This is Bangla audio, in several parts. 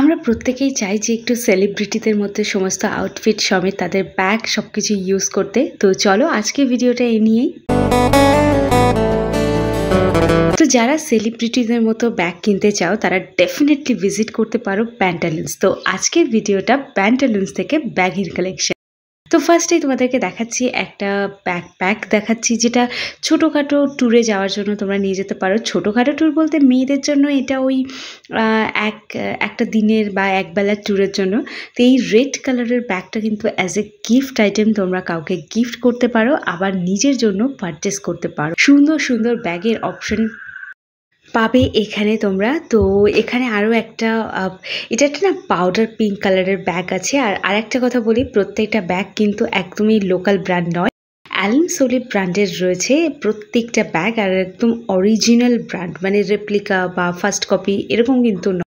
আমরা প্রত্যেকেই চাই যে একটু সেলিব্রিটিদের মধ্যে সমস্ত আউটফিট সমেত তাদের ব্যাগ সবকিছু ইউজ করতে। তো চলো আজকে ভিডিওটা এই নিয়েই। তো যারা সেলিব্রিটিদের মতো ব্যাগ কিনতে চাও তারা ডেফিনেটলি ভিজিট করতে পারো প্যান্টালুন্স। তো আজকের ভিডিওটা প্যান্টালুন্স থেকে ব্যাগের কালেকশন। তো ফার্স্টেই তোমাদেরকে দেখাচ্ছি একটা ব্যাকপ্যাক দেখাচ্ছি, যেটা ছোটোখাটো ট্যুরে যাওয়ার জন্য তোমরা নিয়ে যেতে পারো। ছোটোখাটো ট্যুর বলতে মেয়েদের জন্য এটা ওই একটা দিনের বা একবেলার ট্যুরের জন্য। তো এই রেড কালারের ব্যাগটা কিন্তু অ্যাজ এ গিফট আইটেম তোমরা কাউকে গিফট করতে পারো, আবার নিজের জন্য পারচেস করতে পারো। সুন্দর সুন্দর ব্যাগের অপশন পাবে এখানে তোমরা। তো এখানে আরও একটা এটা একটা না পাউডার পিঙ্ক কালারের ব্যাগ আছে। আর আরেকটা কথা বলি, প্রত্যেকটা ব্যাগ কিন্তু একদমই লোকাল ব্র্যান্ড নয়, অ্যালেন সোলি ব্র্যান্ডের রয়েছে প্রত্যেকটা ব্যাগ। আর একদম অরিজিনাল ব্র্যান্ড, মানে রেপ্লিকা বা ফার্স্ট কপি এরকম কিন্তু নয়,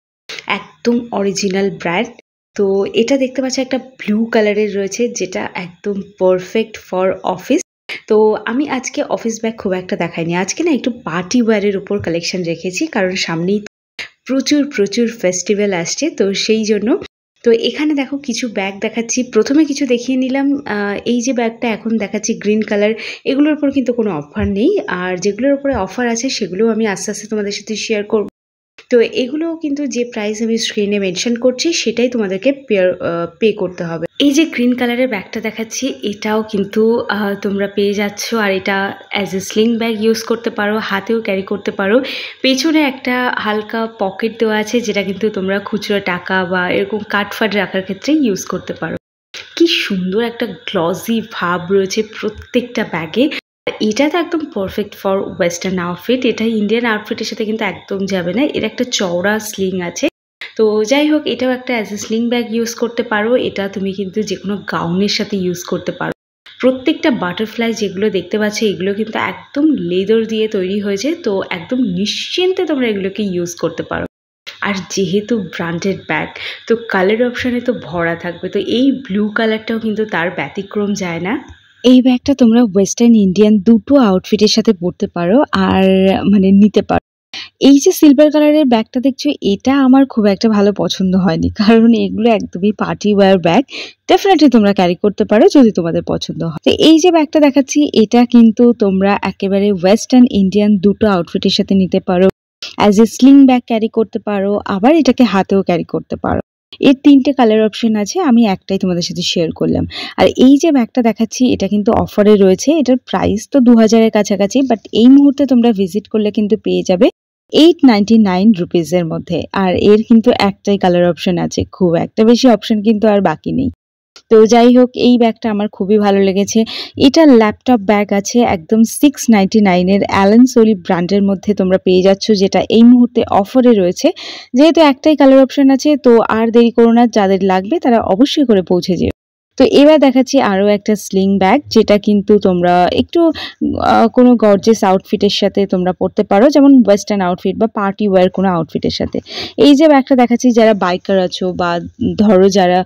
একদম অরিজিনাল ব্র্যান্ড। তো এটা দেখতে পাচ্ছি একটা ব্লু কালারের রয়েছে, যেটা একদম পারফেক্ট ফর অফিস। তো আমি আজকে অফিস ব্যাগ খুব একটা দেখাইনি, আজকে না একটু পার্টি ওয়্যারের উপর কালেকশন রেখেছি, কারণ সামনেই প্রচুর প্রচুর ফেস্টিভ্যাল আসছে, তো সেই জন্য। তো এখানে দেখো কিছু ব্যাগ দেখাচ্ছি, প্রথমে কিছু দেখিয়ে নিলাম। এই যে ব্যাগটা এখন দেখাচ্ছি গ্রিন কালার, এগুলোর উপর কিন্তু কোনো অফার নেই, আর যেগুলোর উপরে অফার আছে সেগুলোও আমি আস্তে আস্তে তোমাদের সাথে শেয়ার করব। তো এগুলোও কিন্তু যে প্রাইস আমি স্ক্রিনে মেনশন করছি সেটাই তোমাদেরকে পে করতে হবে। এই যে গ্রিন কালারের ব্যাগটা দেখাচ্ছি, এটাও কিন্তু তোমরা পেয়ে যাচ্ছ। আর এটা as a sling bag use করতে পারো, হাতেও ক্যারি করতে পারো। পেছনে একটা হালকা পকেট দেওয়া আছে, যেটা কিন্তু তোমরা খুচরো টাকা বা এরকম কাটফাট রাখার ক্ষেত্রে ইউজ করতে পারো। কি সুন্দর একটা গ্লসি ভাব রয়েছে প্রত্যেকটা ব্যাগে। এটা তো একদম পারফেক্ট ফর ওয়েস্টার্ন আউটফিট, এটা ইন্ডিয়ান আউটফিটের সাথে কিন্তু একদম যাবে না। এর একটা চওড়া স্লিং আছে। তো যাই হোক, এটাও একটা as a sling bag use করতে পারো। এটা তুমি কিন্তু যে কোনো গাউনের সাথে ইউজ করতে পারো। প্রত্যেকটা বাটারফ্লাই যেগুলো দেখতে পাচ্ছ, এগুলো কিন্তু একদম লেদার দিয়ে তৈরি হয়েছে, তো একদম নিশ্চিন্তে তোমরা এগুলোকে ইউজ করতে পারো। আর যেহেতু ব্র্যান্ডেড ব্যাগ, তো কালার অপশানে তো ভরা থাকবে। তো এই ব্লু কালারটাও কিন্তু তার ব্যতিক্রম যায় না। এই ব্যাগটা তোমরা ওয়েস্টার্ন ইন্ডিয়ান দুটো আউটফিটের সাথে পরতে পারো, আর মানে নিতে পারো। এই যে সিলভার কালারের ব্যাগটা দেখছো, এটা আমার খুব একটা ভালো পছন্দ হয়নি, কারণ এগুলো একদমই পার্টি ওয়্যার ব্যাগ। ডেফিনেটলি তোমরা ক্যারি করতে পারো যদি তোমাদের পছন্দ হয়। তো এই যে ব্যাগটা দেখাচ্ছি, এটা কিন্তু তোমরা একেবারে ওয়েস্টার্ন ইন্ডিয়ান দুটো আউটফিটের সাথে নিতে পারো। As a sling bag carry করতে পারো, আবার এটাকে হাতেও ক্যারি করতে পারো। এর 3টে কালার অপশন আছে, আমি একটাই তোমাদের সাথে শেয়ার করলাম। আর এই যে ব্যাগটা দেখাচ্ছি, এটা কিন্তু অফারে রয়েছে। এটার প্রাইস তো 2000-এর কাছাকাছি, বাট এই মুহূর্তে তোমরা ভিজিট করলে কিন্তু পেয়ে যাবে 899 রুপিজের মধ্যে। আর এর কিন্তু একটাই কালার অপশন আছে, খুব একটা বেশি অপশন কিন্তু আর বাকি নেই। তো যাই হোক, এই ব্যাগটা আমার খুবই ভালো লেগেছে। এটা ল্যাপটপ ব্যাগ আছে, একদম 699-এর অ্যালেন সোলি ব্র্যান্ডের মধ্যে তোমরা পেয়ে যাচ্ছ, যেটা এই মুহূর্তে অফারে রয়েছে। যেহেতু একটাই কালার অপশন আছে, তো আর দেরি করো না, যাদের লাগবে তারা অবশ্যই করে পৌঁছে যেও। তো এবার দেখাচ্ছি আরও একটা স্লিং ব্যাগ, যেটা কিন্তু তোমরা একটু কোনো গর্জিয়াস আউটফিটের সাথে তোমরা পরতে পারো, যেমন ওয়েস্টার্ন আউটফিট বা পার্টি ওয়্যার কোনো আউটফিটের সাথে। এই যে ব্যাগটা দেখাচ্ছি, যারা বাইকার আছো বা ধরো যারা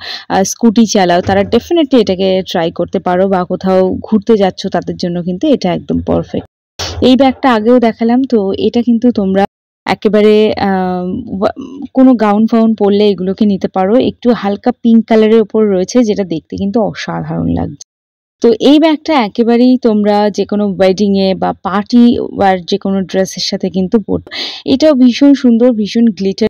স্কুটি চালাও, তারা ডেফিনেটলি এটাকে ট্রাই করতে পারো, বা কোথাও ঘুরতে যাচ্ছ তাদের জন্য কিন্তু এটা একদম পারফেক্ট। এই ব্যাগটা আগেও দেখালাম, তো এটা কিন্তু তোমরা একেবারে কোনো গাউন ফাউন পরলে এগুলোকে নিতে পারো। একটু হালকা পিঙ্ক কালারের ওপর রয়েছে, যেটা দেখতে কিন্তু অসাধারণ লাগছে। তো এই ব্যাগটা একেবারেই তোমরা যে কোনো ওয়েডিংয়ে বা পার্টি ওয়ার যে কোনো ড্রেসের সাথে কিন্তু পরতে। এটাও ভীষণ সুন্দর, ভীষণ গ্লিটার